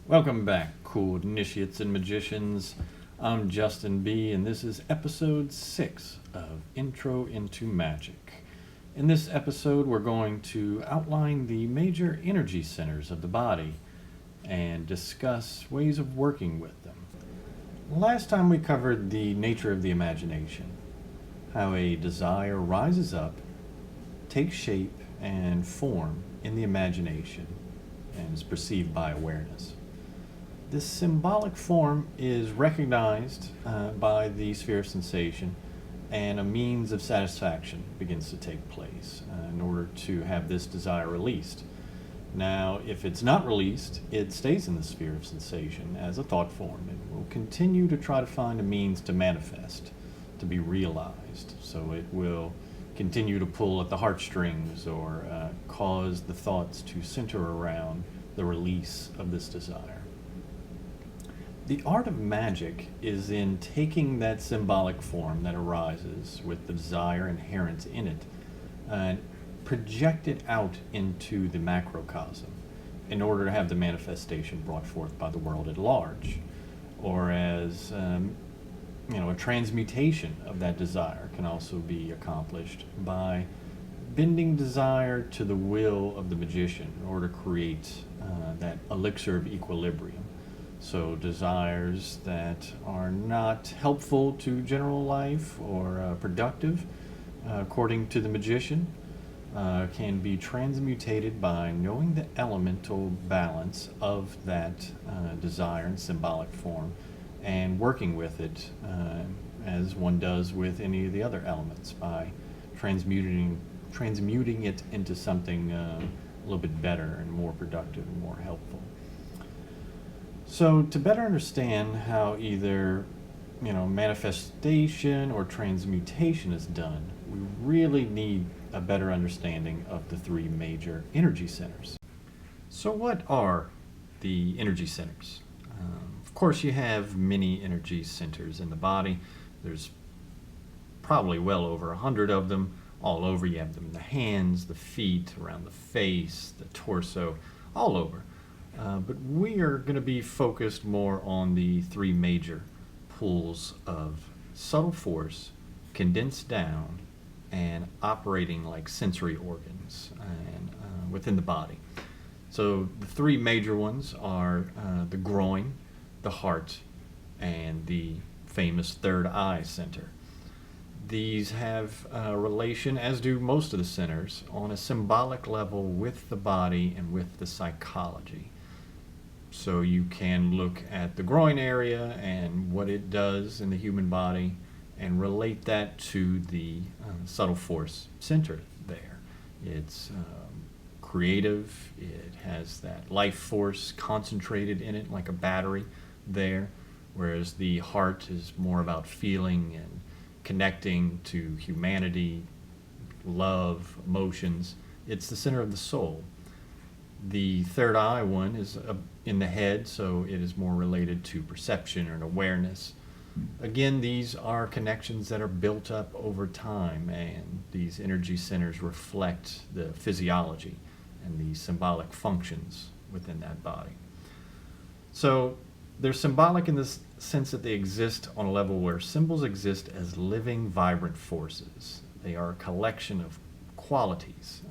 Welcome back, cool initiates and magicians. I'm Justin B, and this is episode 6 of Intro into Magic. In this episode, we're going to outline the major energy centers of the body and discuss ways of working with them. Last time we covered the nature of the imagination, how a desire rises up, takes shape, and form in the imagination and is perceived by awareness. This symbolic form is recognized by the sphere of sensation, and a means of satisfaction begins to take place in order to have this desire released. Now, if it's not released, it stays in the sphere of sensation as a thought form and will continue to try to find a means to manifest, to be realized. So it will continue to pull at the heartstrings or cause the thoughts to center around the release of this desire. The art of magic is in taking that symbolic form that arises with the desire inherent in it and project it out into the macrocosm in order to have the manifestation brought forth by the world at large. Or as a transmutation of that desire can also be accomplished by bending desire to the will of the magician in order to create that elixir of equilibrium. So desires that are not helpful to general life or productive, according to the magician, can be transmutated by knowing the elemental balance of that desire in symbolic form and working with it as one does with any of the other elements by transmuting it into something a little bit better and more productive and more helpful. So to better understand how either manifestation or transmutation is done, we really need a better understanding of the three major energy centers. So what are the energy centers? Of course, you have many energy centers in the body. There's probably well over 100 of them all over. You have them in the hands, the feet, around the face, the torso, all over. But we are going to be focused more on the three major pools of subtle force, condensed down, and operating like sensory organs and within the body. So the three major ones are the groin, the heart, and the famous third eye center. These have a relation, as do most of the centers, on a symbolic level with the body and with the psychology. So you can look at the groin area and what it does in the human body and relate that to the subtle force center there. It's creative, it has that life force concentrated in it like a battery there, whereas the heart is more about feeling and connecting to humanity, love, emotions. It's the center of the soul. The third eye one is in the head, so it is more related to perception and awareness. Again, these are connections that are built up over time, and these energy centers reflect the physiology and the symbolic functions within that body. So they're symbolic in the sense that they exist on a level where symbols exist as living, vibrant forces. They are a collection of qualities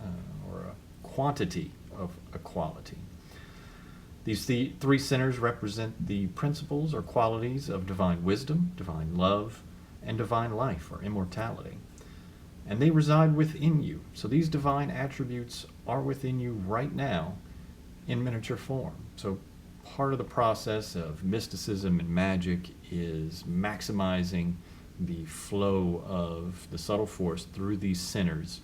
or a quantity of a quality. These three centers represent the principles or qualities of divine wisdom, divine love, and divine life or immortality. And they reside within you. So these divine attributes are within you right now in miniature form. So part of the process of mysticism and magic is maximizing the flow of the subtle force through these centers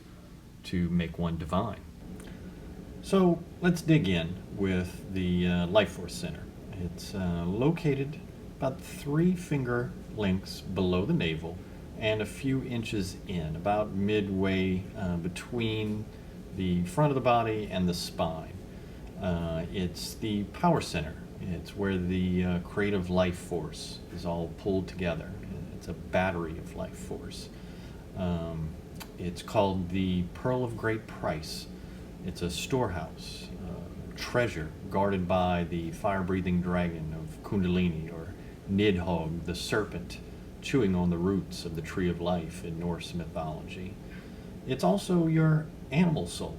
to make one divine. So let's dig in with the life force center. It's located about 3 finger lengths below the navel and a few inches in, about midway between the front of the body and the spine. It's the power center. It's where the creative life force is all pulled together. It's a battery of life force. It's called the Pearl of Great Price. It's a storehouse, treasure guarded by the fire-breathing dragon of Kundalini, or Nidhogg, the serpent, chewing on the roots of the tree of life in Norse mythology. It's also your animal soul.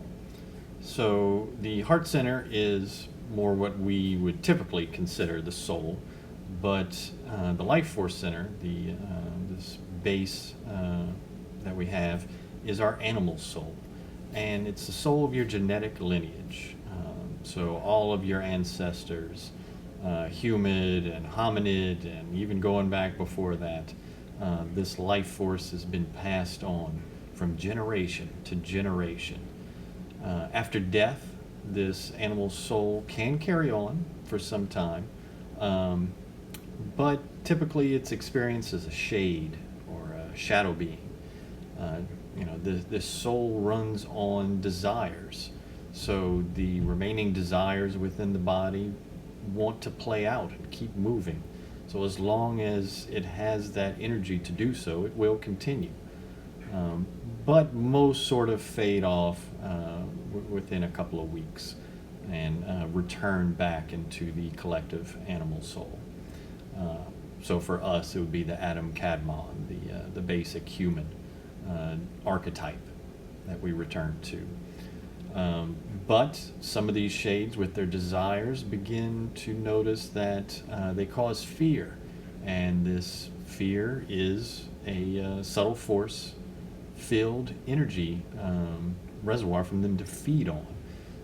So the heart center is more what we would typically consider the soul, but the life force center, this base that we have, is our animal soul, and it's the soul of your genetic lineage. So all of your ancestors, humid and hominid, and even going back before that, this life force has been passed on from generation to generation. After death, this animal soul can carry on for some time, but typically it's experienced as a shade or a shadow being. This soul runs on desires. So the remaining desires within the body want to play out and keep moving. So as long as it has that energy to do so, it will continue. But most sort of fade off within a couple of weeks and return back into the collective animal soul. So for us, it would be the Adam Kadmon, the basic human archetype that we return to. But some of these shades with their desires begin to notice that they cause fear, and this fear is a subtle force filled energy reservoir from them to feed on.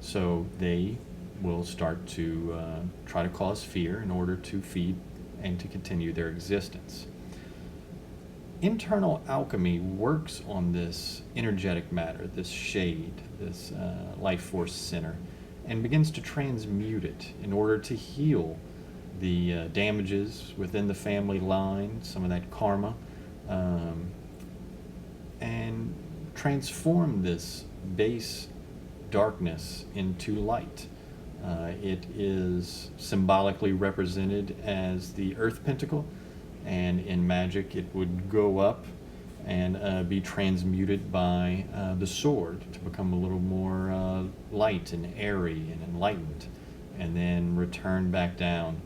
So they will start to try to cause fear in order to feed and to continue their existence. Internal alchemy works on this energetic matter, this shade, this life force center, and begins to transmute it in order to heal the damages within the family line, some of that karma, and transform this base darkness into light. It is symbolically represented as the earth pentacle, and in magic it would go up and be transmuted by the sword to become a little more light and airy and enlightened, and then return back down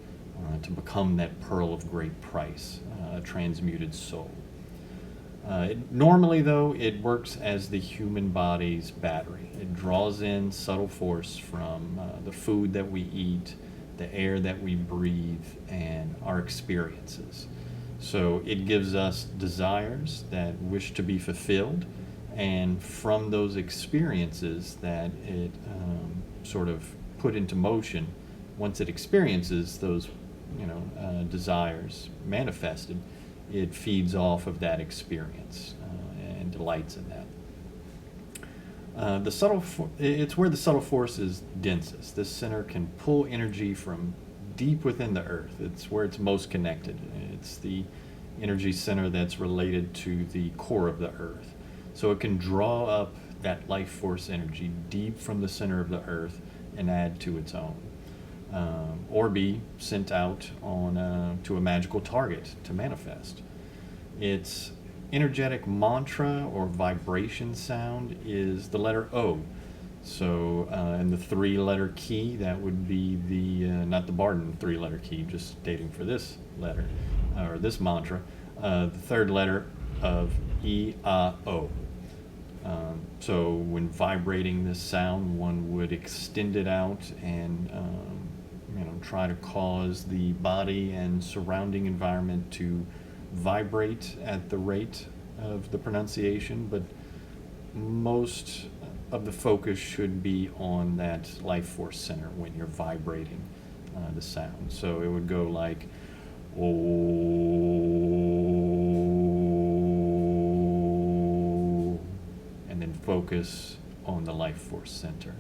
to become that pearl of great price, a transmuted soul. Normally, though, it works as the human body's battery. It draws in subtle force from the food that we eat, the air that we breathe, and our experiences. So it gives us desires that wish to be fulfilled, and from those experiences that it sort of put into motion, once it experiences those desires manifested, it feeds off of that experience and delights in that. It's where the subtle force is densest. This center can pull energy from deep within the earth. It's where it's most connected. It's the energy center that's related to the core of the earth. So it can draw up that life force energy deep from the center of the earth and add to its own. Or be sent out on to a magical target to manifest. Its energetic mantra or vibration sound is the letter O. So in the three-letter key, that would be not the Barden three-letter key, just stating for this letter, or this mantra, the third letter of E-A-O. So when vibrating this sound, one would extend it out and try to cause the body and surrounding environment to vibrate at the rate of the pronunciation, but most of the focus should be on that life force center when you're vibrating the sound. So it would go like oh, and then focus on the life force center.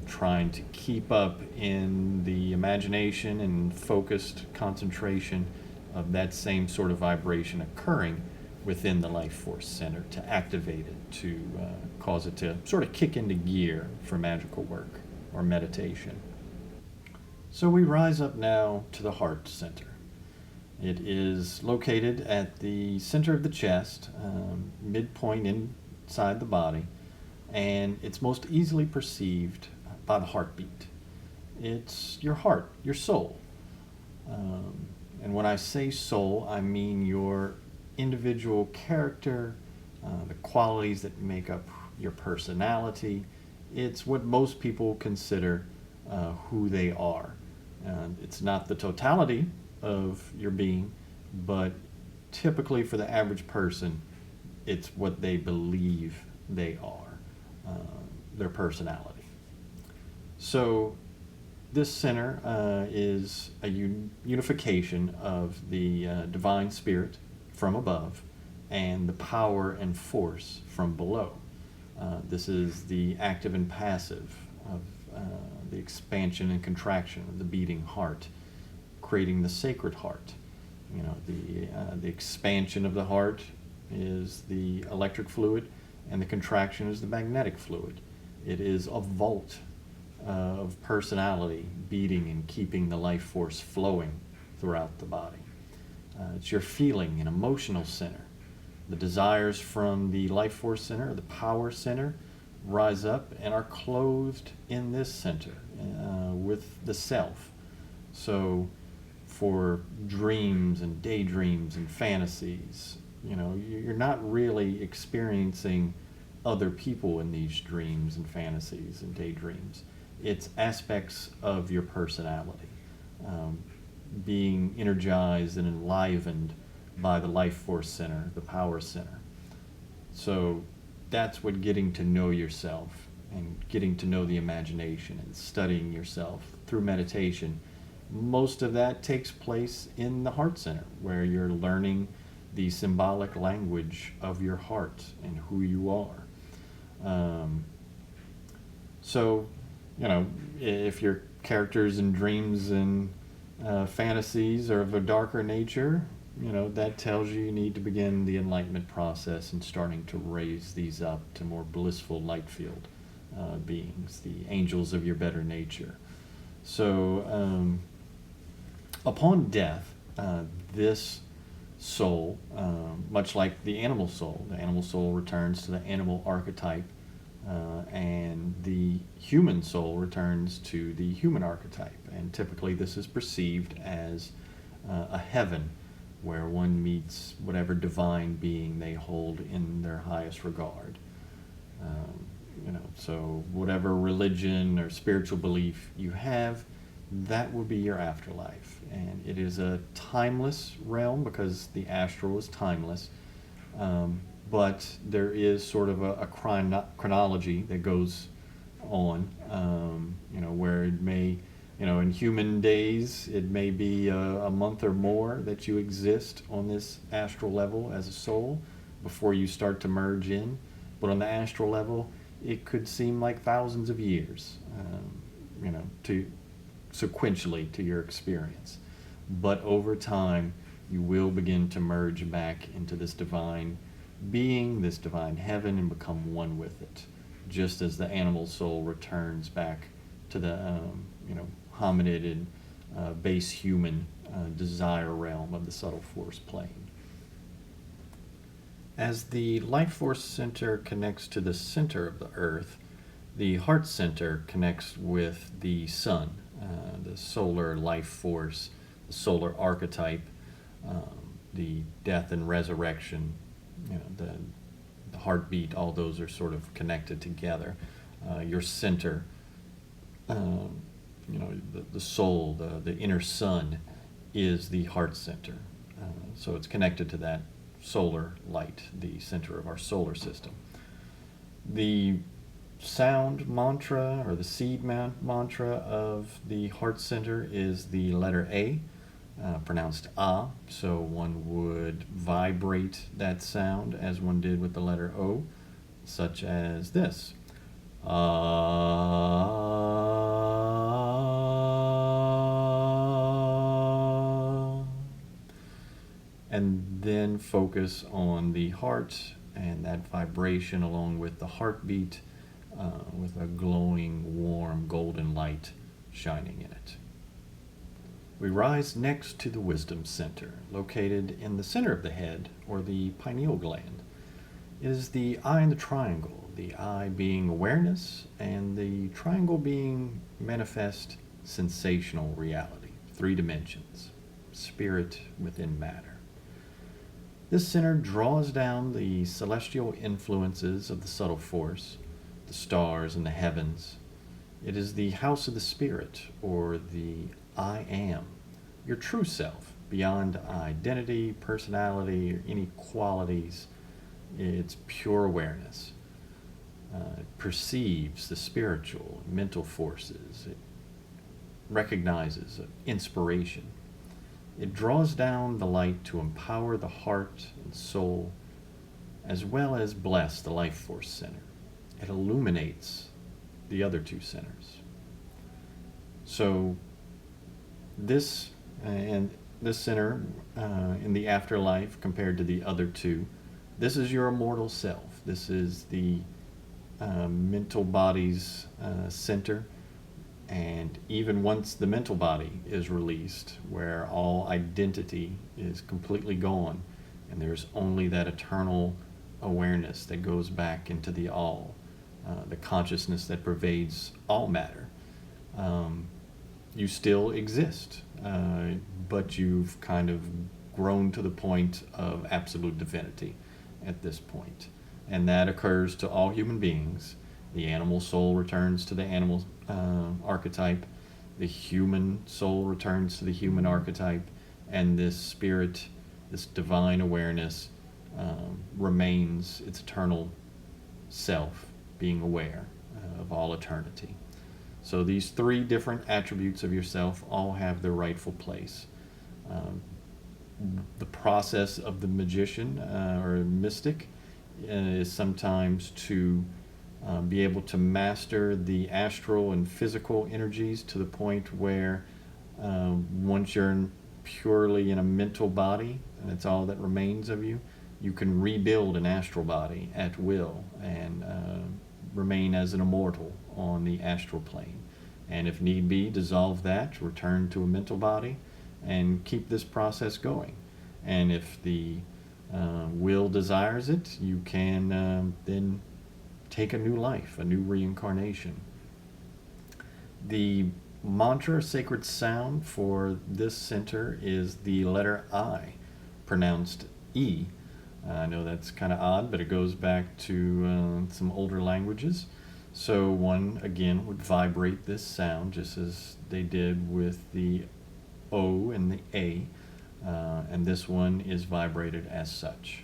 Trying to keep up in the imagination and focused concentration of that same sort of vibration occurring within the life force center to activate it, to cause it to sort of kick into gear for magical work or meditation. So we rise up now to the heart center. It is located at the center of the chest, midpoint inside the body, and it's most easily perceived by the heartbeat. it's your heart, your soul. And when I say soul, I mean your individual character, the qualities that make up your personality. It's what most people consider who they are. It's not the totality of your being, but typically for the average person, it's what they believe they are, their personality. So this center is a unification of the divine spirit from above and the power and force from below. This is the active and passive of the expansion and contraction of the beating heart, creating the sacred heart. You know, the expansion of the heart is the electric fluid, and the contraction is the magnetic fluid. It is a vault of personality beating and keeping the life force flowing throughout the body. It's your feeling and emotional center. The desires from the life force center, the power center, rise up and are clothed in this center with the self. So for dreams and daydreams and fantasies, you know, you're not really experiencing other people in these dreams and fantasies and daydreams. It's aspects of your personality, being energized and enlivened by the life force center, the power center. So that's what getting to know yourself and getting to know the imagination and studying yourself through meditation. Most of that takes place in the heart center, where you're learning the symbolic language of your heart and who you are. So, you know, if your characters and dreams and fantasies are of a darker nature, you know, that tells you need to begin the enlightenment process and starting to raise these up to more blissful light field beings, the angels of your better nature. So upon death, this soul, much like the animal soul returns to the animal archetype, and the human soul returns to the human archetype. And typically this is perceived as a heaven where one meets whatever divine being they hold in their highest regard. You know, so whatever religion or spiritual belief you have, that will be your afterlife. And it is a timeless realm because the astral is timeless. But there is sort of a chronology that goes on, you know, where it may, you know, in human days, it may be a month or more that you exist on this astral level as a soul before you start to merge in. But on the astral level, it could seem like thousands of years, you know, sequentially to your experience. But over time, you will begin to merge back into this divine being, this divine heaven, and become one with it, just as the animal soul returns back to the you know, hominid and base human desire realm of the subtle force plane. As the life force center connects to the center of the earth, the heart center connects with the sun, the solar life force, the solar archetype, the death and resurrection, you know, the heartbeat, all those are sort of connected together. Your center, you know, the soul, the inner sun is the heart center. So it's connected to that solar light, the center of our solar system. The sound mantra, or the seed mantra of the heart center, is the letter A, pronounced ah, so one would vibrate that sound as one did with the letter O, such as this. Ah. And then focus on the heart and that vibration along with the heartbeat, with a glowing, warm, golden light shining in it. We rise next to the wisdom center, located in the center of the head, or the pineal gland. It is the eye in the triangle, the eye being awareness, and the triangle being manifest sensational reality, 3 dimensions, spirit within matter. This center draws down the celestial influences of the subtle force, the stars and the heavens. It is the house of the spirit, or the I am, your true self, beyond identity, personality, or any qualities. It's pure awareness. It perceives the spiritual, mental forces. It recognizes inspiration. It draws down the light to empower the heart and soul, as well as bless the life force center. It illuminates the other 2 centers. So this center in the afterlife, compared to the other 2, this is your immortal self. This is the mental body's center. And even once the mental body is released, where all identity is completely gone, and there's only that eternal awareness that goes back into the all, the consciousness that pervades all matter, you still exist, but you've kind of grown to the point of absolute divinity at this point. And that occurs to all human beings. The animal soul returns to the animal archetype. The human soul returns to the human archetype. And this spirit, this divine awareness, remains its eternal self, being aware of all eternity. So these 3 different attributes of yourself all have their rightful place. The process of the magician or mystic is sometimes to be able to master the astral and physical energies to the point where once you're purely in a mental body, and it's all that remains of you, you can rebuild an astral body at will and remain as an immortal on the astral plane. And if need be, dissolve that, return to a mental body, and keep this process going. And if the will desires it, you can then take a new life, a new reincarnation. The mantra, sacred sound for this center is the letter I, pronounced E. I know that's kind of odd, but it goes back to some older languages. So one, again, would vibrate this sound just as they did with the O and the A. And this one is vibrated as such.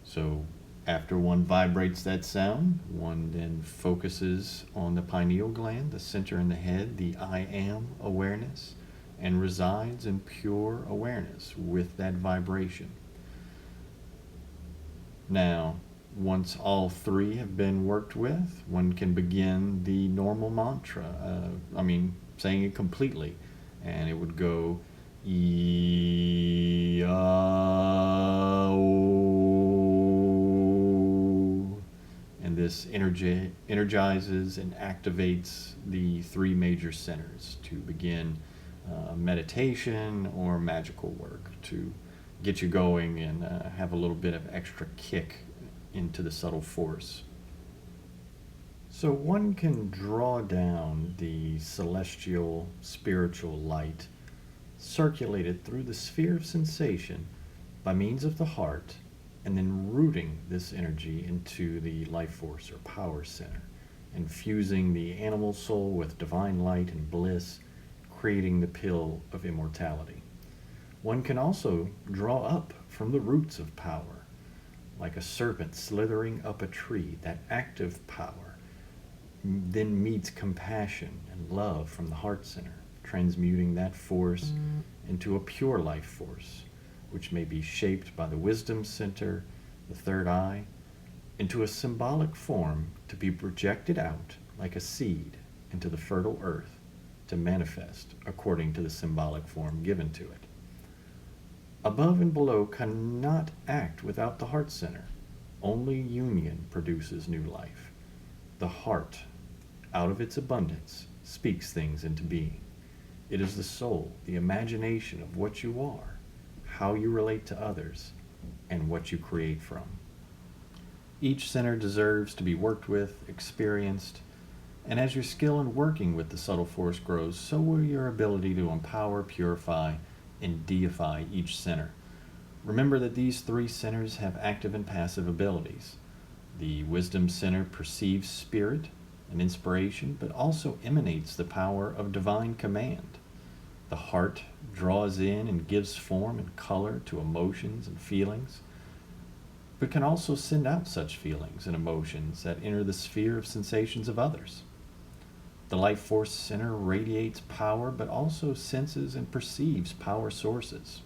So after one vibrates that sound, one then focuses on the pineal gland, the center in the head, the I am awareness, and resides in pure awareness with that vibration. Now, once all 3 have been worked with, one can begin the normal mantra. Saying it completely. And it would go E-A-O. And this energizes and activates the 3 major centers to begin meditation or magical work to get you going and have a little bit of extra kick into the subtle force. So one can draw down the celestial spiritual light, circulated through the sphere of sensation by means of the heart, and then rooting this energy into the life force or power center, infusing the animal soul with divine light and bliss, creating the pill of immortality. One can also draw up from the roots of power, like a serpent slithering up a tree. That active power then meets compassion and love from the heart center, transmuting that force into a pure life force, which may be shaped by the wisdom center, the third eye, into a symbolic form to be projected out like a seed into the fertile earth to manifest according to the symbolic form given to it. Above and below cannot act without the heart center. Only union produces new life. The heart, out of its abundance, speaks things into being. It is the soul, the imagination of what you are, how you relate to others, and what you create from. Each center deserves to be worked with, experienced, and as your skill in working with the subtle force grows, so will your ability to empower, purify, and deify each center. Remember that these three centers have active and passive abilities. The wisdom center perceives spirit and inspiration, but also emanates the power of divine command. The heart draws in and gives form and color to emotions and feelings, but can also send out such feelings and emotions that enter the sphere of sensations of others. The life force center radiates power, but also senses and perceives power sources.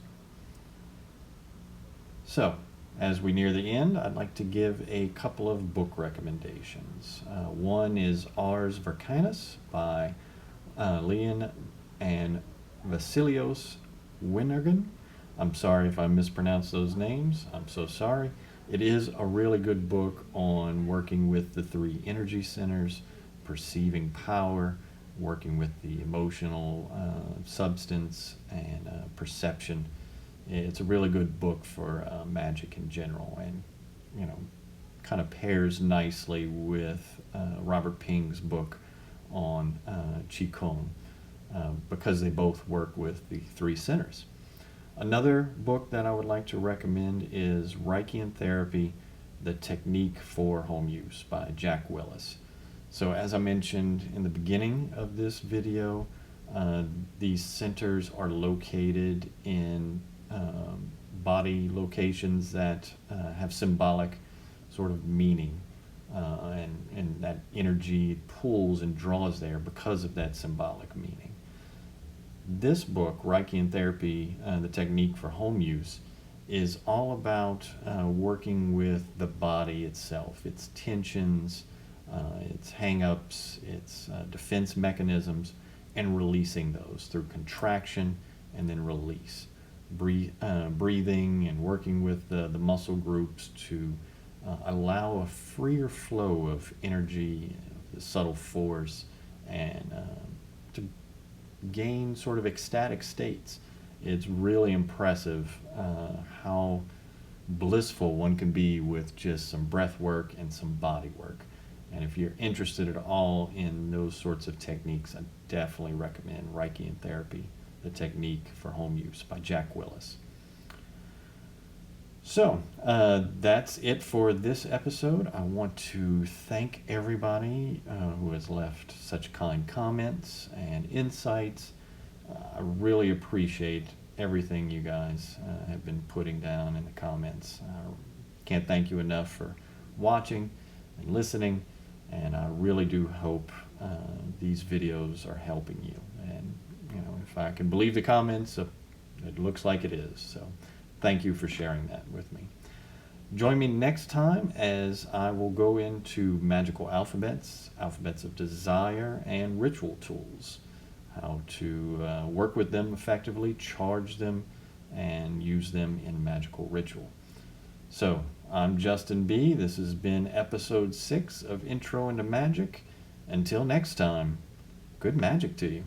So, as we near the end, I'd like to give a couple of book recommendations. One is Ars Vercanis by Leon and Vasilios Winergan. I'm sorry if I mispronounced those names. I'm so sorry. It is a really good book on working with the three energy centers, perceiving power, working with the emotional substance and perception. It's a really good book for magic in general, and kind of pairs nicely with Robert Ping's book on Qigong because they both work with the three centers. Another book that I would like to recommend is Reiki and Therapy, The Technique for Home Use by Jack Willis. So as I mentioned in the beginning of this video, these centers are located in body locations that have symbolic sort of meaning, and that energy pulls and draws there because of that symbolic meaning. This book, Reiki and Therapy, The Technique for Home Use, is all about working with the body itself, its tensions, its hang-ups, its defense mechanisms, and releasing those through contraction and then release. Breathing and working with the muscle groups to allow a freer flow of energy, the subtle force, and to gain sort of ecstatic states. It's really impressive how blissful one can be with just some breath work and some body work. And if you're interested at all in those sorts of techniques, I definitely recommend Reiki and Therapy, The Technique for Home Use by Jack Willis. So that's it for this episode. I want to thank everybody who has left such kind comments and insights. I really appreciate everything you guys have been putting down in the comments. Can't thank you enough for watching and listening, and I really do hope these videos are helping you. And if I can believe the comments, it looks like it is. So thank you for sharing that with me. Join me next time as I will go into magical alphabets, alphabets of desire, and ritual tools. How to work with them effectively, charge them, and use them in magical ritual. So, I'm Justin B. This has been episode 6 of Intro into Magic. Until next time, good magic to you.